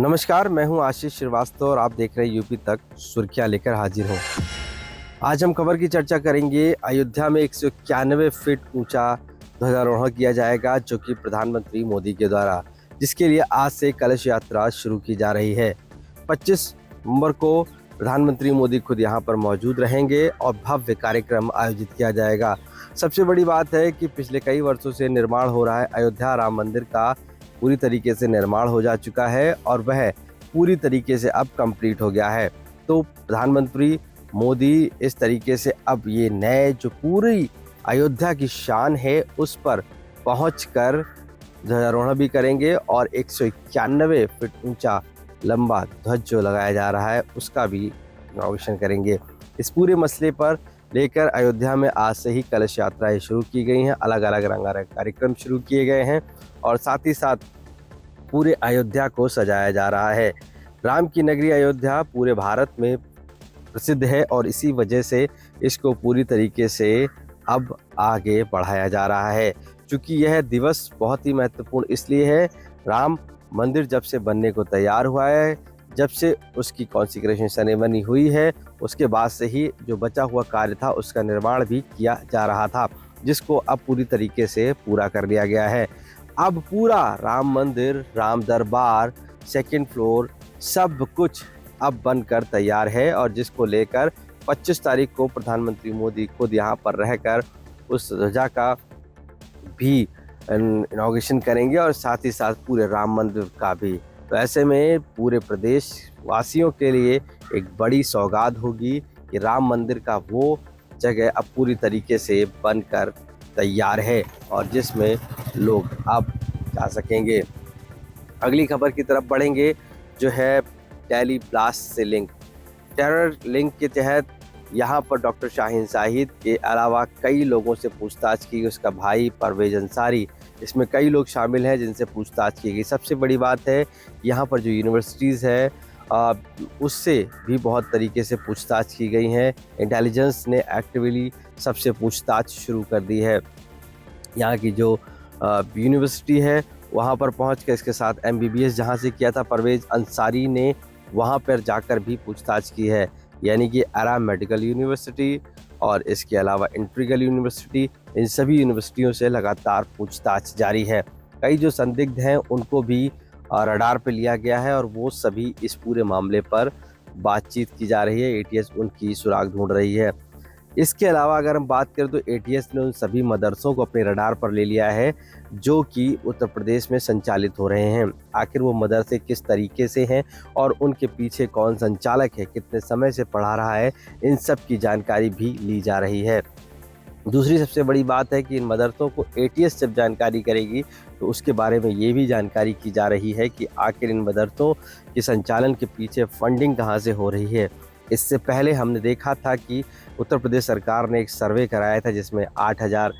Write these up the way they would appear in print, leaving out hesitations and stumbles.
नमस्कार, मैं हूं आशीष श्रीवास्तव और आप देख रहे हैं यूपी तक सुर्खियां लेकर हाजिर हूं। आज हम खबर की चर्चा करेंगे। अयोध्या में 191 फीट ऊंचा ध्वजारोहण किया जाएगा, जो कि प्रधानमंत्री मोदी के द्वारा, जिसके लिए आज से कलश यात्रा शुरू की जा रही है। 25 नवंबर को प्रधानमंत्री मोदी खुद यहां पर मौजूद रहेंगे और भव्य कार्यक्रम आयोजित किया जाएगा। सबसे बड़ी बात है कि पिछले कई वर्षों से निर्माण हो रहा है अयोध्या राम मंदिर का पूरी तरीके से निर्माण हो जा चुका है और वह पूरी तरीके से अब कंप्लीट हो गया है। तो प्रधानमंत्री मोदी इस तरीके से अब ये नए जो पूरी अयोध्या की शान है उस पर पहुंचकर ध्वजारोहण भी करेंगे और 191 फीट ऊंचा लंबा ध्वज जो लगाया जा रहा है उसका भी इनॉग्रेशन करेंगे। इस पूरे मसले पर लेकर अयोध्या में आज से ही कलश यात्राएं शुरू की गई हैं, अलग अलग रंगारंग कार्यक्रम शुरू किए गए हैं और साथ ही साथ पूरे अयोध्या को सजाया जा रहा है। राम की नगरी अयोध्या पूरे भारत में प्रसिद्ध है और इसी वजह से इसको पूरी तरीके से अब आगे बढ़ाया जा रहा है। चूँकि यह दिवस बहुत ही महत्वपूर्ण इसलिए है, राम मंदिर जब से बनने को तैयार हुआ है, जब से उसकी कॉन्सिक्रेशन सेरेमनी हुई है, उसके बाद से ही जो बचा हुआ कार्य था उसका निर्माण भी किया जा रहा था, जिसको अब पूरी तरीके से पूरा कर लिया गया है। अब पूरा राम मंदिर, राम दरबार, सेकंड फ्लोर सब कुछ अब बनकर तैयार है और जिसको लेकर 25 तारीख को प्रधानमंत्री मोदी खुद यहाँ पर रहकर उस ध्वजा का भी इनॉग्रेशन करेंगे और साथ ही साथ पूरे राम मंदिर का भी। तो ऐसे में पूरे प्रदेश वासियों के लिए एक बड़ी सौगात होगी कि राम मंदिर का वो जगह अब पूरी तरीके से बनकर तैयार है और जिसमें लोग अब जा सकेंगे। अगली खबर की तरफ बढ़ेंगे, जो है दिल्ली ब्लास्ट से लिंक। टेरर लिंक के तहत यहाँ पर डॉक्टर शाहीन शाहिद के अलावा कई लोगों से पूछताछ की, उसका भाई परवेज अंसारी, इसमें कई लोग शामिल हैं जिनसे पूछताछ की गई। सबसे बड़ी बात है यहाँ पर जो यूनिवर्सिटीज़ है उससे भी बहुत तरीके से पूछताछ की गई हैं। इंटेलिजेंस ने एक्टिवली सबसे पूछताछ शुरू कर दी है। यहाँ की जो यूनिवर्सिटी है वहाँ पर पहुँच कर इसके साथ MBBS जहाँ से किया था परवेज अंसारी ने, वहाँ पर जाकर भी पूछताछ की है। यानी कि आराम मेडिकल यूनिवर्सिटी और इसके अलावा इंट्रीगल यूनिवर्सिटी, इन सभी यूनिवर्सिटियों से लगातार पूछताछ जारी है। कई जो संदिग्ध हैं उनको भी रडार पे लिया गया है और वो सभी इस पूरे मामले पर बातचीत की जा रही है। ATS उनकी सुराग ढूंढ रही है। इसके अलावा अगर हम बात करें तो ATS ने उन सभी मदरसों को अपने रडार पर ले लिया है जो कि उत्तर प्रदेश में संचालित हो रहे हैं। आखिर वो मदरसे किस तरीके से हैं और उनके पीछे कौन संचालक है, कितने समय से पढ़ा रहा है, इन सब की जानकारी भी ली जा रही है। दूसरी सबसे बड़ी बात है कि इन मदरसों को ATS जब जानकारी करेगी तो उसके बारे में ये भी जानकारी की जा रही है कि आखिर इन मदरसों के संचालन के पीछे फंडिंग कहाँ से हो रही है। इससे पहले हमने देखा था कि उत्तर प्रदेश सरकार ने एक सर्वे कराया था जिसमें 8000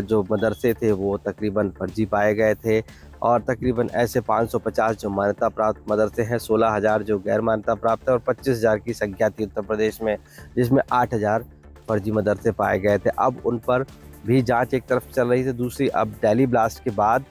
जो मदरसे थे वो तकरीबन फर्जी पाए गए थे और तकरीबन ऐसे 550 जो मान्यता प्राप्त मदरसे हैं, 16000 जो गैर मान्यता प्राप्त है और 25000 की संख्या थी उत्तर प्रदेश में, जिसमें 8000 फर्जी मदरसे पाए गए थे। अब उन पर भी जांच एक तरफ चल रही थी, दूसरी अब दिल्ली ब्लास्ट के बाद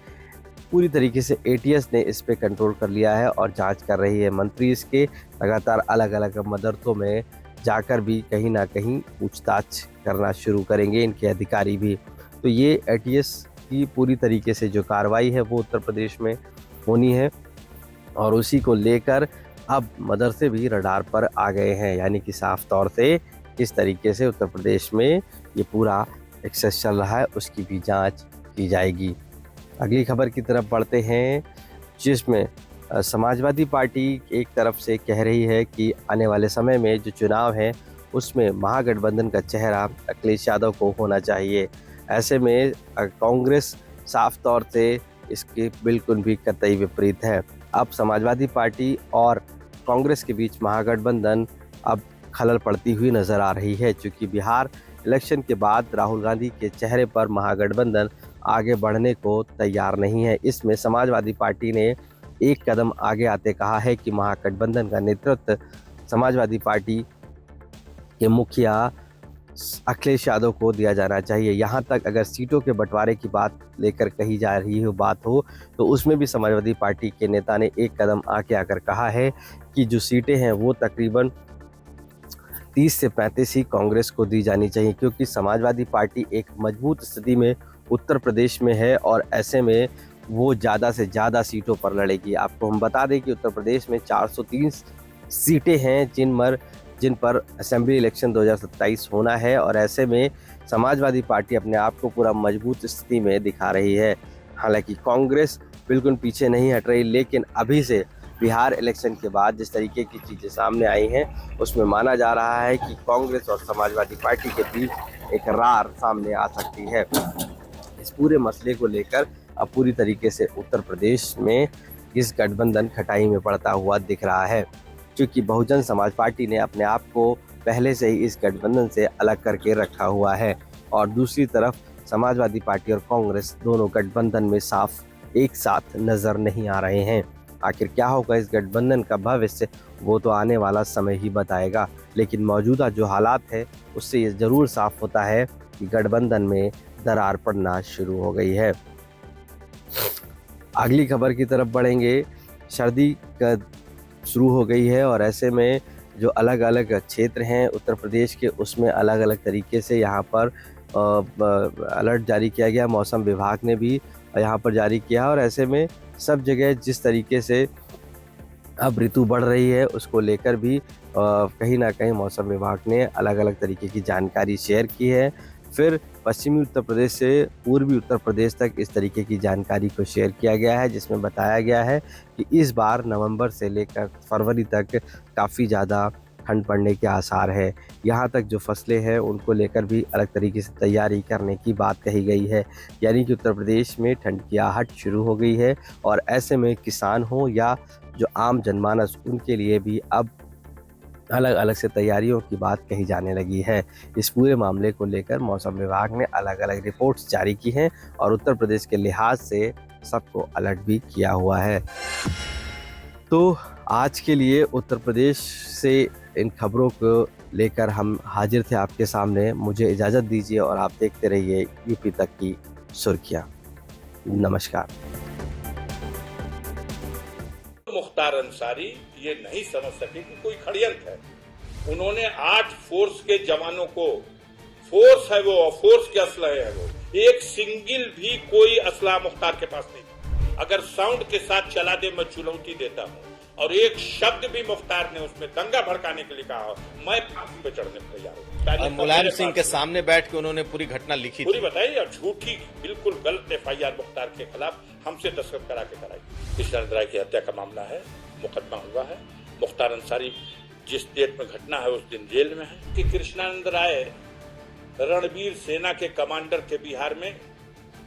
पूरी तरीके से ATS ने इस पे कंट्रोल कर लिया है और जांच कर रही है। मंत्री इसके लगातार अलग अलग मदरसों में जाकर भी कहीं ना कहीं पूछताछ करना शुरू करेंगे इनके अधिकारी भी। तो ये ATS की पूरी तरीके से जो कार्रवाई है वो उत्तर प्रदेश में होनी है और उसी को लेकर अब मदरसे भी रडार पर आ गए हैं। यानी कि साफ तौर से किस तरीके से उत्तर प्रदेश में ये पूरा एक्सेस चल रहा है उसकी भी जांच की जाएगी। अगली खबर की तरफ बढ़ते हैं, जिसमें समाजवादी पार्टी एक तरफ से कह रही है कि आने वाले समय में जो चुनाव है उसमें महागठबंधन का चेहरा अखिलेश यादव को होना चाहिए। ऐसे में कांग्रेस साफ तौर से इसके बिल्कुल भी कतई विपरीत है। अब समाजवादी पार्टी और कांग्रेस के बीच महागठबंधन अब खलल पड़ती हुई नजर आ रही है, क्योंकि बिहार इलेक्शन के बाद राहुल गांधी के चेहरे पर महागठबंधन आगे बढ़ने को तैयार नहीं है। इसमें समाजवादी पार्टी ने एक कदम आगे आते कहा है कि महागठबंधन का नेतृत्व समाजवादी पार्टी के मुखिया अखिलेश यादव को दिया जाना चाहिए। यहाँ तक अगर सीटों के बंटवारे की बात लेकर कही जा रही हो बात हो तो उसमें भी समाजवादी पार्टी के नेता ने एक कदम आगे आकर कहा है कि जो सीटें हैं वो तकरीबन 30 से 35 ही कांग्रेस को दी जानी चाहिए, क्योंकि समाजवादी पार्टी एक मजबूत स्थिति में उत्तर प्रदेश में है और ऐसे में वो ज़्यादा से ज़्यादा सीटों पर लड़ेगी। आपको हम बता दें कि उत्तर प्रदेश में 403 सीटें हैं जिन पर असेंबली इलेक्शन 2027 होना है और ऐसे में समाजवादी पार्टी अपने आप को पूरा मजबूत स्थिति में दिखा रही है। हालांकि कांग्रेस बिल्कुल पीछे नहीं हट रही, लेकिन अभी से बिहार इलेक्शन के बाद जिस तरीके की चीज़ें सामने आई हैं उसमें माना जा रहा है कि कांग्रेस और समाजवादी पार्टी के बीच एक रार सामने आ सकती है। इस पूरे मसले को लेकर अब पूरी तरीके से उत्तर प्रदेश में इस गठबंधन खटाई में पड़ता हुआ दिख रहा है, क्योंकि बहुजन समाज पार्टी ने अपने आप को पहले से ही इस गठबंधन से अलग करके रखा हुआ है और दूसरी तरफ समाजवादी पार्टी और कांग्रेस दोनों गठबंधन में साफ एक साथ नजर नहीं आ रहे हैं। आखिर क्या होगा इस गठबंधन का भविष्य, वो तो आने वाला समय ही बताएगा, लेकिन मौजूदा जो हालात है उससे ये जरूर साफ होता है कि गठबंधन में दरार पड़ना शुरू हो गई है। अगली खबर की तरफ बढ़ेंगे। सर्दी का शुरू हो गई है और ऐसे में जो अलग अलग क्षेत्र हैं उत्तर प्रदेश के उसमें अलग अलग तरीके से यहाँ पर अलर्ट जारी किया गया। मौसम विभाग ने भी यहाँ पर जारी किया और ऐसे में सब जगह जिस तरीके से अब ऋतु बढ़ रही है उसको लेकर भी कहीं ना कहीं मौसम विभाग ने अलग अलग तरीके की जानकारी शेयर की है। फिर पश्चिमी उत्तर प्रदेश से पूर्वी उत्तर प्रदेश तक इस तरीके की जानकारी को शेयर किया गया है, जिसमें बताया गया है कि इस बार नवंबर से लेकर फरवरी तक काफ़ी ज़्यादा ठंड पड़ने के आसार है। यहाँ तक जो फसलें हैं उनको लेकर भी अलग तरीके से तैयारी करने की बात कही गई है, यानी कि उत्तर प्रदेश में ठंड की आहट शुरू हो गई है और ऐसे में किसान हो या जो आम जनमानस उनके लिए भी अब अलग अलग से तैयारियों की बात कही जाने लगी है। इस पूरे मामले को लेकर मौसम विभाग ने अलग अलग रिपोर्ट्स जारी की हैं और उत्तर प्रदेश के लिहाज से सबको अलर्ट भी किया हुआ है। तो आज के लिए उत्तर प्रदेश से इन खबरों को लेकर हम हाजिर थे आपके सामने। मुझे इजाज़त दीजिए और आप देखते रहिए यूपी तक की सुर्खियाँ। नमस्कार। मुख्तार अंसारी ये नहीं समझ सके कि कोई षड्यंत्र है। उन्होंने 8 फोर्स के जवानों को, फोर्स है वो, फोर्स के असलहे है वो, एक सिंगल भी कोई असला मुख्तार के पास नहीं। अगर साउंड के साथ चला दे मैं चुनौती देता हूँ और एक शब्द भी मुख्तार ने उसमें दंगा भड़काने के लिए कहा हो, मैं फांसी पे चढ़ने को तैयार हूँ। मुलायम सिंह के सामने बैठ के उन्होंने पूरी घटना लिखी पूरी बताई और झूठी बिल्कुल गलत FIR मुख्तार के खिलाफ हमसे दस्तखत करा के कराई। कृष्णानंद राय की हत्या का मामला है, मुकदमा हुआ है। मुख्तार अंसारी जिस डेट में घटना है उस दिन जेल में है। कि कृष्णानंद राय रणबीर सेना के कमांडर थे बिहार में,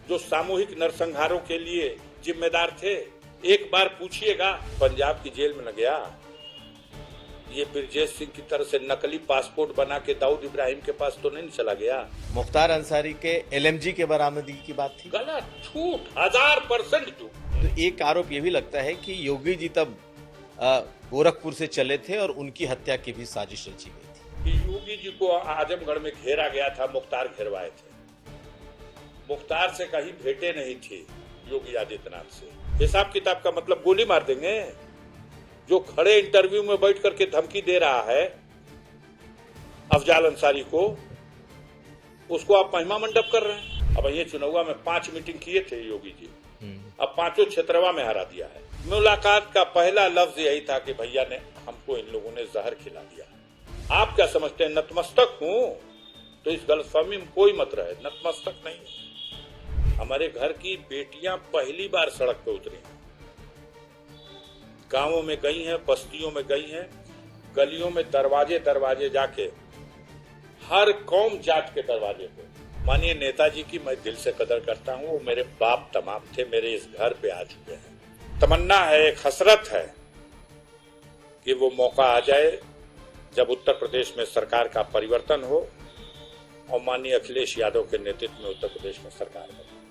जो सामूहिक नरसंहारों के लिए जिम्मेदार थे। एक बार पूछिएगा, पंजाब की जेल में न गया। ये ब्रजेश सिंह की तरह से नकली पासपोर्ट बना के दाऊद इब्राहिम के पास तो नहीं चला गया। मुख्तार अंसारी के LMG के बरामदगी की बात थी, गलत, झूठ, 1000% झूठ। तो एक आरोप ये भी लगता है कि योगी जी तब गोरखपुर से चले थे और उनकी हत्या की भी साजिश रची गई थी। योगी जी को आजमगढ़ में घेरा गया था, मुख्तार घेरवाए थे। मुख्तार से कहीं भेंटे नहीं थी योगी आदित्यनाथ से। हिसाब किताब का मतलब गोली मार देंगे। जो खड़े इंटरव्यू में बैठ करके धमकी दे रहा है अफजाल अंसारी को, उसको आप महिमा मंडप कर रहे हैं। अब ये चुनाव में 5 मीटिंग किए थे योगी जी, अब 5 क्षेत्रवा में हरा दिया है। मुलाकात का पहला लफ्ज यही था कि भैया ने हमको इन लोगों ने जहर खिला दिया। आप क्या समझते हैं नतमस्तक हूं? तो इस गलतफहमी में कोई मत रहे, नतमस्तक नहीं। हमारे घर की बेटियां पहली बार सड़क पे उतरी, गांवों में गई हैं, बस्तियों में गई हैं, गलियों में दरवाजे दरवाजे जाके, हर कौम जात के दरवाजे पे। माननीय नेताजी की मैं दिल से कदर करता हूं, वो मेरे बाप तमाम थे, मेरे इस घर पे आ चुके हैं। तमन्ना है, एक हसरत है कि वो मौका आ जाए जब उत्तर प्रदेश में सरकार का परिवर्तन हो और माननीय अखिलेश यादव के नेतृत्व में उत्तर प्रदेश में सरकार बने,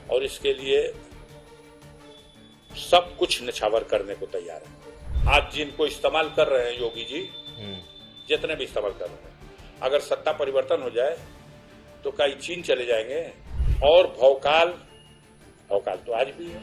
और इसके लिए सब कुछ निछावर करने को तैयार है। आज जिनको इस्तेमाल कर रहे हैं योगी जी, जितने भी इस्तेमाल कर रहे हैं, अगर सत्ता परिवर्तन हो जाए तो कई चीन चले जाएंगे और भौकाल तो आज भी है।